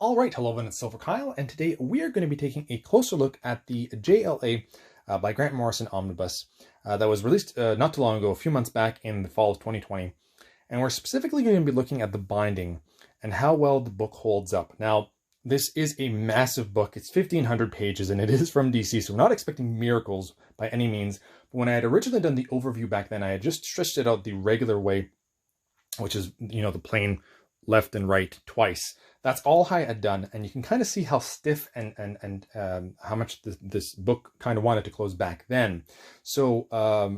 All right, hello everyone, it's silverkyle, and today we are going to be taking a closer look at the JLA by Grant Morrison Omnibus that was released not too long ago, a few months back in the fall of 2020. And we're specifically going to be looking at the binding and how well the book holds up. Now, this is a massive book. It's 1,500 pages, and it is from DC, so we're not expecting miracles by any means. But when I had originally done the overview back then, I had just stretched it out the regular way, which is, the plain left and right twice. That's all I had done, and you can kind of see how stiff and how much this book kind of wanted to close back then. So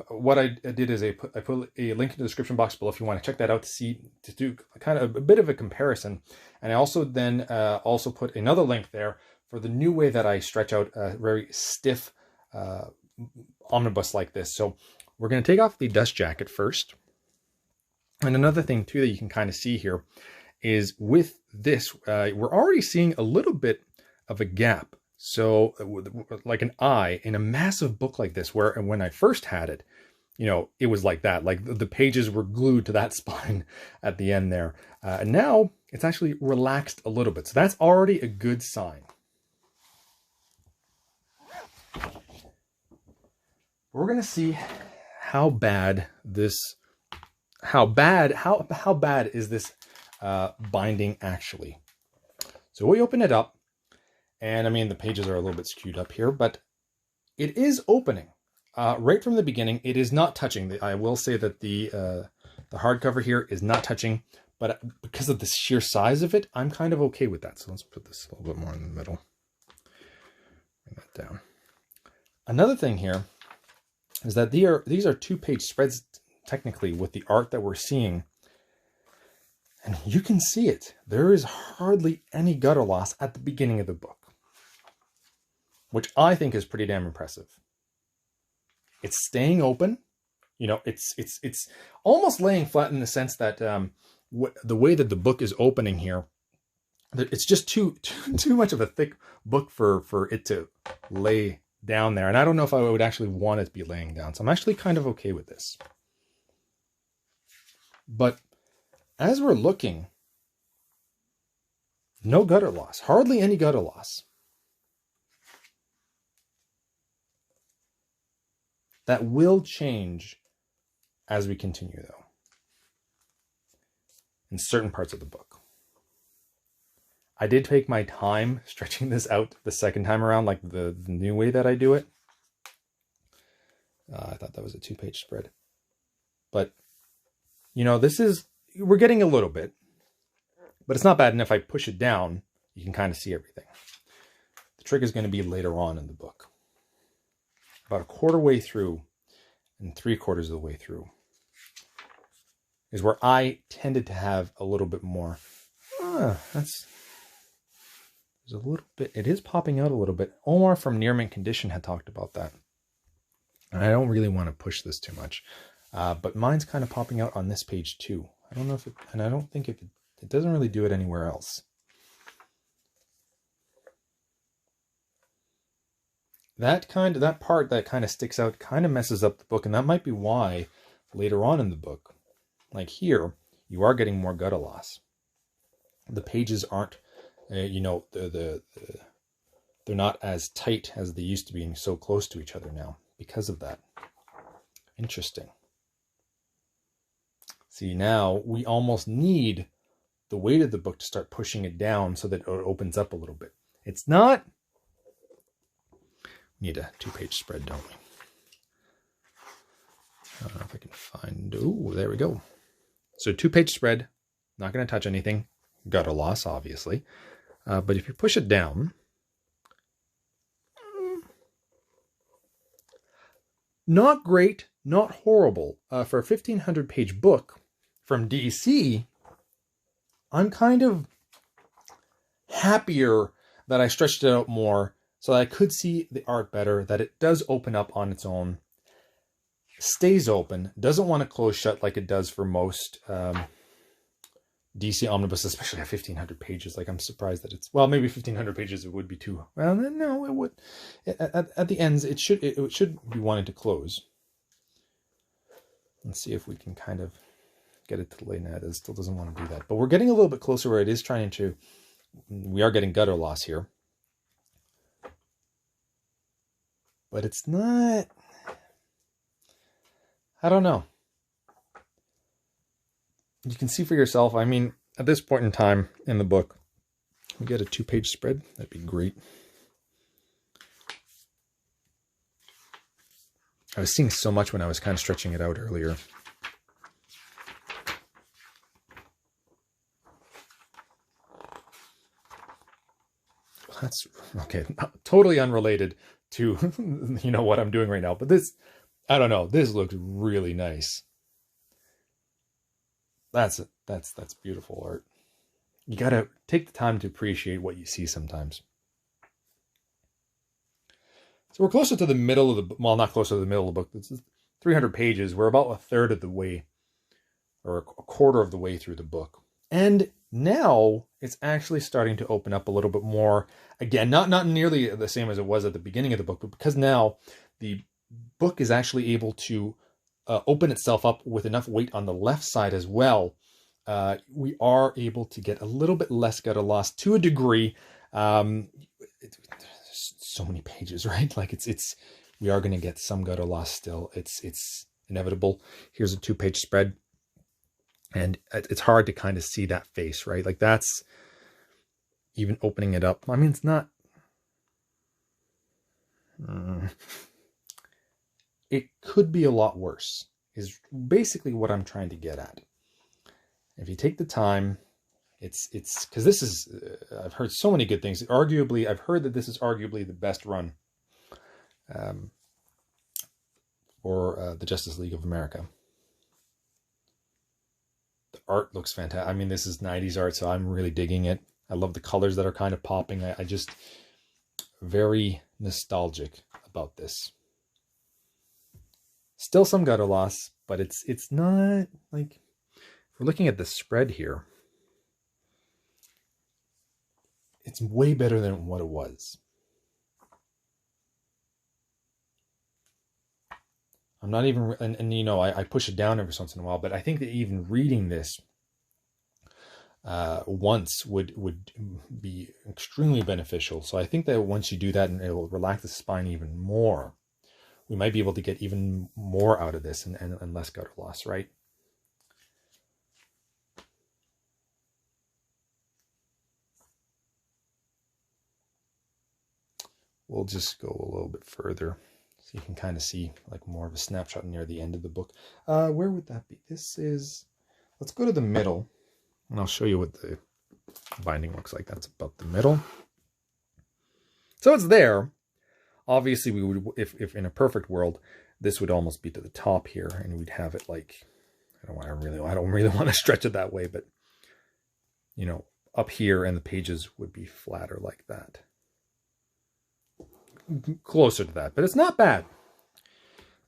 what I did is I put a link in the description box below if you want to check that out to do kind of a bit of a comparison. And I also then also put another link there for the new way that I stretch out a very stiff omnibus like this. So we're going to take off the dust jacket first. And another thing too that you can kind of see here is with this, we're already seeing a little bit of a gap. So like an eye in a massive book like this, where when I first had it, it was like that, like the pages were glued to that spine at the end there. And now it's actually relaxed a little bit. So that's already a good sign. We're going to see how bad this, how bad is this binding actually. So we open it up, and I mean the pages are a little bit skewed up here, but it is opening right from the beginning. It is not touching. I will say that the hardcover here is not touching, but because of the sheer size of it, I'm kind of okay with that. So let's put this a little bit more in the middle. Bring that down. Another thing here is that these are 2-page spreads technically with the art that we're seeing. And you can see it. There is hardly any gutter loss at the beginning of the book, which I think is pretty damn impressive. It's staying open. It's almost laying flat in the sense that the way that the book is opening here, it's just too much of a thick book for it to lay down there. And I don't know if I would actually want it to be laying down. So I'm actually kind of okay with this. But as we're looking, no gutter loss, hardly any gutter loss. That will change as we continue, though, in certain parts of the book. I did take my time stretching this out the second time around, like the new way that I do it. I thought that was a 2-page spread. But, we're getting a little bit, but it's not bad. And if I push it down, you can kind of see everything. The trick is going to be later on in the book. About a quarter way through and 3/4 of the way through is where I tended to have a little bit more. There's a little bit. It is popping out a little bit. Omar from Near Mint Condition had talked about that. And I don't really want to push this too much. But mine's kind of popping out on this page too. I don't know if it, and I don't think it doesn't really do it anywhere else. That part that kind of sticks out kind of messes up the book, and that might be why later on in the book, like here, you are getting more gutter loss. The pages aren't, they're not as tight as they used to be, and so close to each other now because of that. Interesting. See, now we almost need the weight of the book to start pushing it down so that it opens up a little bit. It's not. We need a 2-page spread, don't we? I don't know if I can find. Oh, there we go. So 2-page spread. Not going to touch anything. Gutter loss, obviously. But if you push it down, not great, not horrible. For a 1,500-page book from DC, I'm kind of happier that I stretched it out more so that I could see the art better, that it does open up on its own, stays open, doesn't want to close shut like it does for most DC omnibus, especially at 1,500 pages. Like, I'm surprised that it's, well, maybe 1,500 pages it would be too, well, no, it would. At the ends, it should be wanting to close. Let's see if we can kind of get it to lay. Now, it still doesn't want to do that. But we're getting a little bit closer where it is trying to we are getting gutter loss here. But it's not, I don't know. You can see for yourself. I mean, at this point in time in the book, we get a 2-page spread. That'd be great. I was seeing so much when I was kind of stretching it out earlier. That's okay. Totally unrelated to, you know, what I'm doing right now. But this, I don't know. This looks really nice. That's beautiful art. You got to take the time to appreciate what you see sometimes. So we're closer to the middle of the, well, not closer to the middle of the book. This is 300 pages. We're about a third of the way, or a quarter of the way through the book. And now it's actually starting to open up a little bit more. Again, not nearly the same as it was at the beginning of the book, but because now the book is actually able to open itself up with enough weight on the left side as well, we are able to get a little bit less gutter loss to a degree. So many pages, right? Like we are going to get some gutter loss still. It's inevitable. Here's a 2-page spread. And it's hard to kind of see that face, right? Like that's even opening it up. I mean, it's not, it could be a lot worse is basically what I'm trying to get at. If you take the time, it's because this is, I've heard so many good things. Arguably, I've heard that this is arguably the best run for the Justice League of America. The art looks fantastic. I mean, this is 90s art, so I'm really digging it. I love the colors that are kind of popping. I just very nostalgic about this. Still some gutter loss, but it's not like, if we're looking at the spread here, it's way better than what it was. I'm not even, and you know, I push it down every once in a while, but I think that even reading this once would be extremely beneficial. So I think that once you do that, and it will relax the spine even more, we might be able to get even more out of this and less gutter loss, right? We'll just go a little bit further so you can kind of see like more of a snapshot near the end of the book. Where would that be? This is, let's go to the middle and I'll show you what the binding looks like. That's about the middle. So it's there. Obviously we would, if in a perfect world, this would almost be to the top here and we'd have it like, I don't really want to stretch it that way, but you know, up here and the pages would be flatter like that. Closer to that, but it's not bad.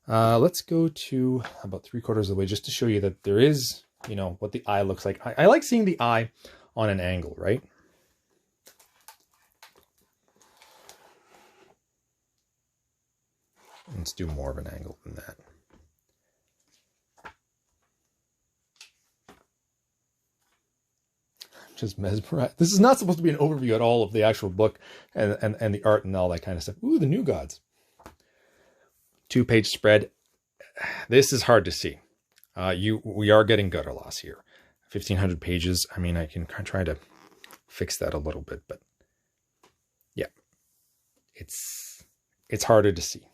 Let's go to about 3/4 of the way just to show you that there is, you know, what the eye looks like. I like seeing the eye on an angle, right? Let's do more of an angle than that. Just mesmerized. This is not supposed to be an overview at all of the actual book and the art and all that kind of stuff. Ooh, the New Gods. 2-page spread. This is hard to see. We are getting gutter loss here. 1,500 pages. I mean, I can try to fix that a little bit, but yeah, it's harder to see.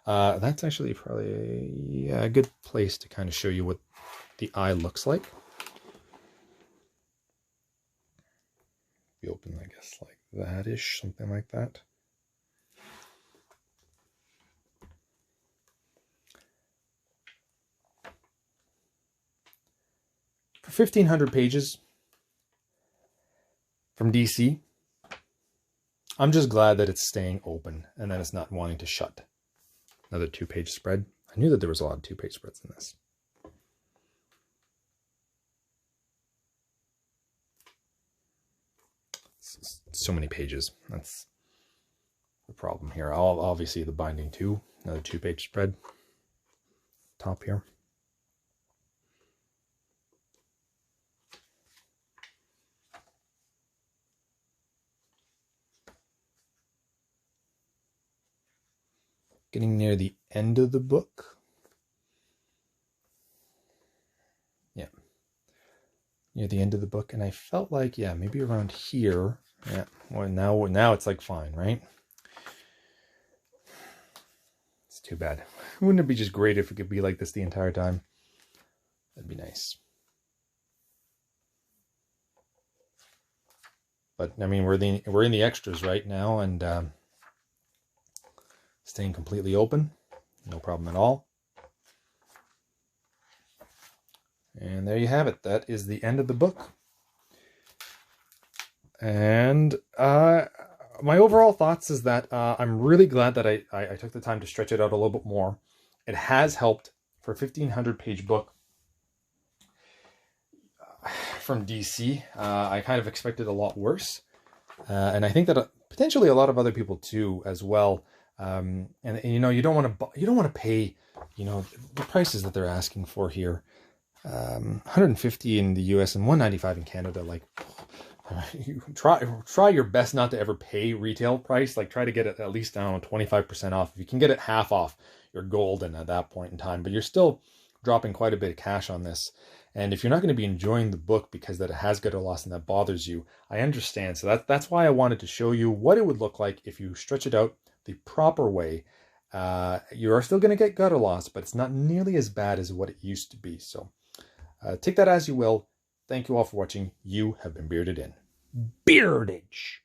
That's actually probably a good place to kind of show you what the eye looks like. Be open, I guess, like that-ish, something like that. For 1,500 pages from DC, I'm just glad that it's staying open and that it's not wanting to shut. Another 2-page spread. I knew that there was a lot of 2-page spreads in this. So many pages. That's the problem here. Obviously the binding too. Another 2-page spread. Top here. getting near the end of the book. Yeah, near the end of the book, and I felt like, yeah, maybe around here. Yeah, well, now it's like fine, right? It's too bad. Wouldn't it be just great if it could be like this the entire time? That'd be nice. But I mean, we're in the extras right now, and staying completely open, no problem at all. And there you have it. That is the end of the book. And my overall thoughts is that I'm really glad that I took the time to stretch it out a little bit more. It has helped for a 1,500-page book from DC. I kind of expected a lot worse. And I think that potentially a lot of other people too as well. And you know, you don't want to pay, you know, the prices that they're asking for here. 150 in the US and 195 in Canada. Like, you try your best not to ever pay retail price. Like, try to get it at least down 25% off. If you can get it half off, you're golden at that point in time. But you're still dropping quite a bit of cash on this. And if you're not going to be enjoying the book because that it has gutter loss and that bothers you, I understand. So that's why I wanted to show you what it would look like if you stretch it out the proper way. You are still going to get gutter loss, but it's not nearly as bad as what it used to be. So take that as you will. Thank you all for watching. You have been bearded in. Beardage.